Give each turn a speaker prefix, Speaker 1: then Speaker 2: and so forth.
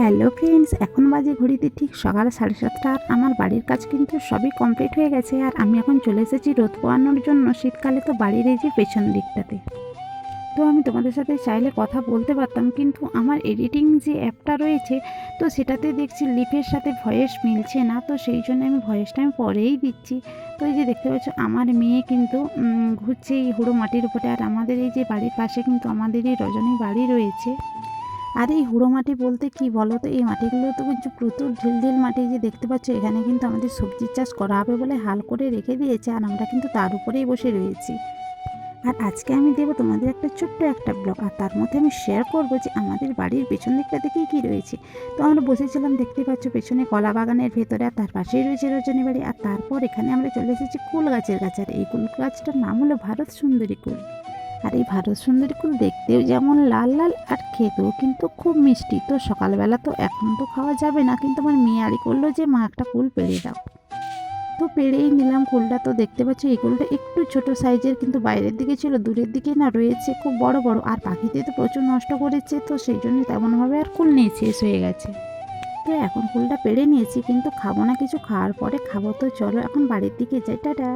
Speaker 1: Hello friends, এখন বাজে ঘড়িতে ঠিক সকাল 7:30 আর আমার বাড়ির কাজ কিন্তু সবই কমপ্লিট হয়ে গেছে। আর আমি এখন চলে এসেছি রোদ পোয়ানোর জন্য শীতকালে তো বাড়ির এই যে পেছন দিকটাতে। তো আমি তোমাদের সাথে চাইলে কথা বলতে পারতাম, কিন্তু আমার এডিটিং যে অ্যাপটা রয়েছে তো সেটাতে দেখছি লিপের সাথে ভয়েস মিলছে না, তো সেই জন্য আমি ভয়েসটা পরেই দিচ্ছি। তো এই যে দেখতে পাচ্ছ আমার মেয়ে কিন্তু ঘুরছে এই হুড়ো মাটির উপরে। আর আমাদের এই যে বাড়ির পাশে কিন্তু আমাদের এই রজনী বাড়ি রয়েছে। আর এই হুড়ো মাটি বলতে কি বলো তো, এই মাটিগুলো তো কিন্তু প্রচুর ঢিল মাটি। যে দেখতে পাচ্ছ এখানে কিন্তু আমাদের সবজির চাষ করা হবে বলে হাল করে রেখে দিয়েছে, আর আমরা কিন্তু তার উপরেই বসে রয়েছি। আর আজকে আমি দেবো তোমাদের একটা ছোট্ট একটা ব্লগ, আর তার মধ্যে আমি শেয়ার করবো যে আমাদের বাড়ির পেছন দিকটাতে কী কী রয়েছে। তো আমরা বসেছিলাম দেখতে পাচ্ছ পেছনে কলা বাগানের ভেতরে, আর তার পাশেই রয়েছে রজনী বাড়ি। আর তারপর এখানে আমরা চলে এসেছি কুল গাছের কাছে। আর এই কুল গাছটার নাম হলো ভারত সুন্দরী কুল। আর এই ভারত সুন্দরী কুল দেখতেও যেমন লাল লাল, আর খেতেও কিন্তু খুব মিষ্টি। তো সকালবেলা তো এখন তো খাওয়া যাবে না, কিন্তু আমার মেয়ে আড়ি করলো যে মা একটা কুল পেড়ে দাও। তো পেড়েই নিলাম কুলটা। তো দেখতে পাচ্ছি এই কুলটা একটু ছোট সাইজের, কিন্তু বাইরের দিকে ছিল, দূরের দিকে না রয়েছে খুব বড় বড়। আর পাখিতে তো প্রচুর নষ্ট করেছে, তো সেই জন্য তেমনভাবে আর কুল নেই, শেষ হয়ে গেছে। তো এখন কুলটা পেড়ে নিয়েছি, কিন্তু খাবো না, কিছু খাওয়ার পরে খাবো। তো চলো এখন বাড়ির দিকে যাই, টাটা।